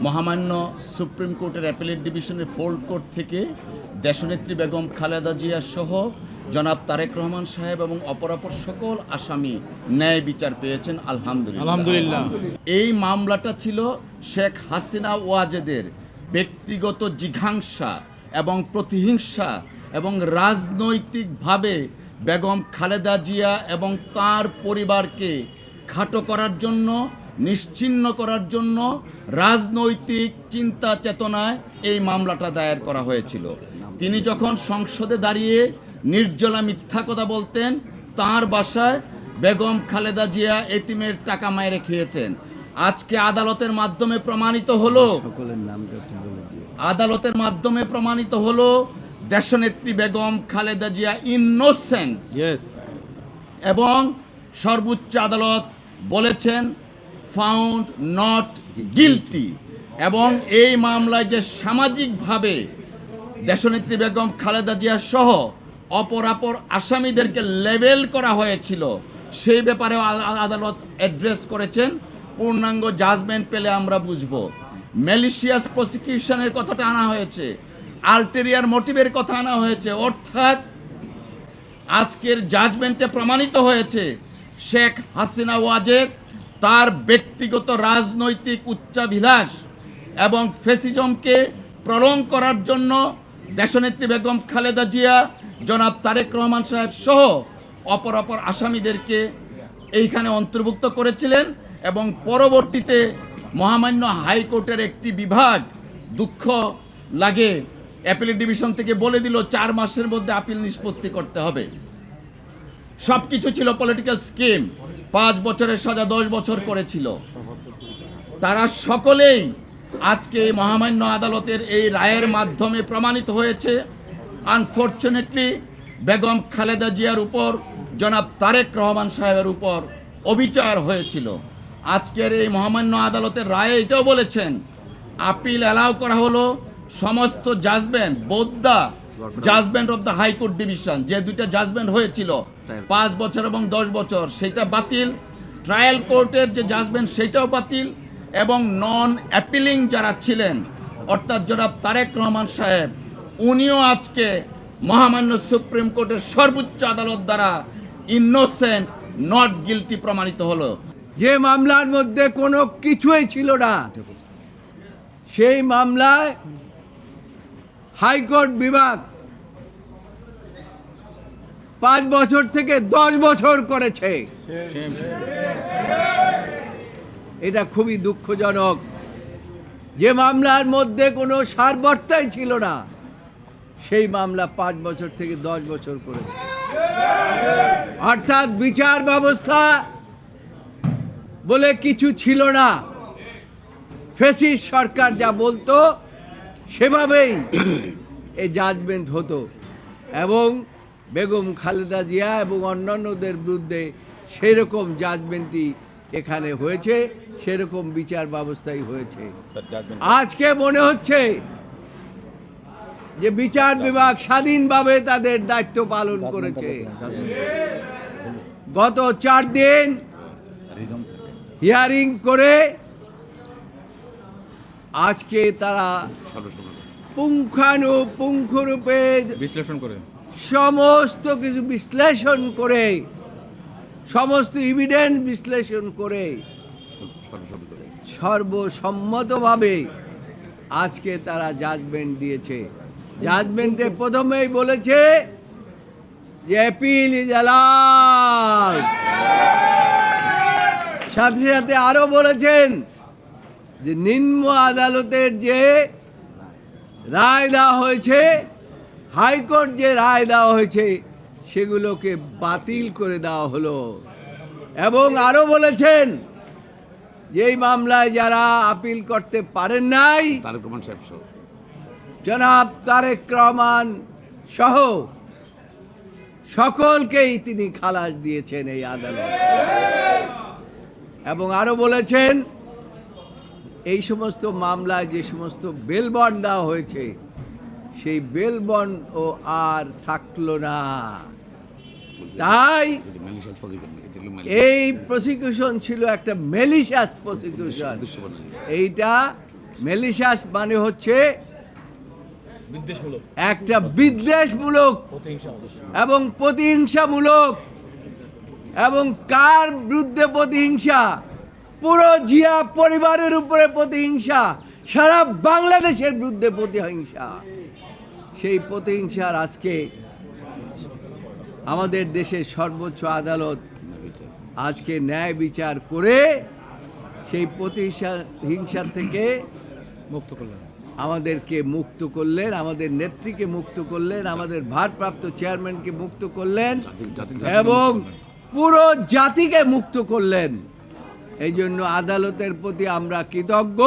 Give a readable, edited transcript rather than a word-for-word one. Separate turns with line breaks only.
মহামান্য সুপ্রিম কোর্টের অ্যাপিলেট ডিভিশনের ফোল্ড কোর্ট থেকে দেশনেত্রী বেগম খালেদা জিয়া সহ জনাব তারেক রহমান সাহেব এবং অপরাপর সকল আসামি ন্যায় বিচার পেয়েছেন আলহামদুলিল্লাহ। এই মামলাটা ছিল শেখ হাসিনা ওয়াজেদের ব্যক্তিগত জিঘাংসা এবং প্রতিহিংসা এবং রাজনৈতিকভাবে বেগম খালেদা জিয়া এবং তার পরিবারকে খাটো করার জন্য, নিশ্চিহ্ন করার জন্য রাজনৈতিক চিন্তা চেতনায় এই মামলাটা দায়ের করা হয়েছিল। তিনি যখন সংসদে দাঁড়িয়ে নির্জলা মিথ্যা কথা বলতেন, তার বাসায় বেগম খালেদা জিয়া এতিমের টাকা মাইরে খেয়েছেন। আজকে আদালতের মাধ্যমে প্রমাণিত হলো দেশনেত্রী বেগম খালেদা জিয়া ইনোসেন্ট এবং সর্বোচ্চ আদালত বলেছেন ফাউন্ড নট গিলটি। এবং এই মামলায় যে সামাজিকভাবে দেশনেত্রী বেগম খালেদা জিয়া সহ অপরাপর আসামিদেরকে লেবেল করা হয়েছিল, সেই ব্যাপারেও আদালত অ্যাড্রেস করেছেন। পূর্ণাঙ্গ জাজমেন্ট পেলে আমরা বুঝব। ম্যালিশিয়াস প্রসিকিউশনের কথাটা আনা হয়েছে, আলটেরিয়ার মোটিভের কথা আনা হয়েছে। অর্থাৎ আজকের জাজমেন্টে প্রমাণিত হয়েছে শেখ হাসিনা ওয়াজেদ তার ব্যক্তিগত রাজনৈতিক উচ্চাভিলাষ এবং ফ্যাসিজমকে প্রলং করার জন্য দেশনেত্রী বেগম খালেদা জিয়া, জনাব তারেক রহমান সাহেব সহ অপরাপর আসামিদেরকে এইখানে অন্তর্ভুক্ত করেছিলেন। এবং পরবর্তীতে মহামান্য হাইকোর্টের একটি বিভাগ, দুঃখ লাগে, অ্যাপিলেট ডিভিশন থেকে বলে দিল 4 মাসের মধ্যে আপিল নিষ্পত্তি করতে হবে। সব কিছু ছিল পলিটিক্যাল স্কিম। 5 বছরের সাজা 10 বছর করেছিল। তারা সকলেই আজকে মহামান্য আদালতের এই রায়ের মাধ্যমে প্রমাণিত হয়েছে। আনফরচুনেটলি বেগম খালেদা জিয়ার উপর, জনাব তারেক রহমান সাহেবের উপর অবিচার হয়েছিল। আজকের এই মহামান্য আদালতের রায়ে এটাও বলেছেন আপিল অ্যালাউ করা হলো সমস্ত judgment, both the judgment of the high court division, যে দুইটা জাজমেন্ট হয়েছিল 5 বছর এবং 10 বছর, সেটা বাতিল। ট্রায়াল কোর্টের যে জাজমেন্ট সেটাও বাতিল। এবং নন অ্যাপিলিং যারা ছিলেন, অর্থাৎ জনাব তারেক রহমান সাহেব, উনিও আজকে মহামান্য সুপ্রিম কোর্টের সর্বোচ্চ আদালত দ্বারা ইনোসেন্ট নট গিলটি প্রমাণিত হলো।
যে মামলার মধ্যে কোনো কিছুই ছিল না, সেই মামলায় হাইকোর্ট বিভাগ 5 বছর থেকে 10 বছর করেছে। এটা খুবই দুঃখজনক। যে মামলার মধ্যে কোনো সারবর্তাই ছিল না, সেই মামলা 5 বছর থেকে 10 বছর করেছে। অর্থাৎ বিচার ব্যবস্থা বলে কিছু ছিল না। ফ্যাসিস্ট সরকার যা বলতো সেভাবেই এই জাজমেন্ট হতো। এবং বেগম খালেদা জিয়া এবং অন্যান্যদের বিরুদ্ধে সেরকম জাজমেন্টই এখানে হয়েছে, সেরকম বিচার ব্যবস্থাই হয়েছে। আজকে মনে হচ্ছে যে বিচার বিভাগ স্বাধীনভাবে তাদের দায়িত্ব পালন করেছে। গত 4 দিন হিয়ারিং করে আজকে তারা পুঙ্খানুপুঙ্খরূপে
বিশ্লেষণ করে
সমস্ত কিছু বিশ্লেষণ করে, সমস্ত এভিডেন্স বিশ্লেষণ করে সর্বসম্মতভাবে আজকে তারা জাজমেন্ট দিয়েছে। জাজমেন্টে প্রথমেই বলেছে যে অ্যাপিল ইজ অ্যালাউড। সাথে সাথে আরো বলেছেন যে নিম্ন আদালতের যে রায় দেওয়া হয়েছে, হাইকোর্ট যে রায় দেওয়া হয়েছে, সেগুলোকে বাতিল করে দেওয়া হলো। এবং আরো বলেছেন যে এই মামলায় যারা আপিল করতে পারেন নাই, জনাব তারেক রহমান সহ সকলকেই তিনি খালাস দিয়েছেন এই আদালত। এবং আরো বলেছেন এই সমস্ত মামলায় যে সমস্ত বেল বন্ড দেওয়া হয়েছে, সেই বেল বন্ড ও আর থাকলো না। তাই এই প্রসিকিউশন ছিল একটা ম্যালিশিয়াস প্রসিকিউশন। এইটা মেলিশাস মানে হচ্ছে একটা বিদ্বেষমূলক এবং প্রতিহিংসামূলক, এবং কার বিরুদ্ধে প্রতিহিংসা? পুরো জিয়া পরিবারের উপরে প্রতিহিংসা, সারা বাংলাদেশের বিরুদ্ধে প্রতিহিংসা। সেই প্রতিহিংসার আজকে আমাদের দেশের সর্বোচ্চ আদালত আজকে ন্যায় বিচার করে সেই হিংসা থেকে
মুক্ত করলেন,
আমাদেরকে মুক্ত করলেন, আমাদের নেত্রীকে মুক্ত করলেন, আমাদের ভারপ্রাপ্ত চেয়ারম্যানকে মুক্ত করলেন এবং পুরো জাতিকে মুক্ত করলেন। এই জন্য আদালতের প্রতি আমরা কৃতজ্ঞ।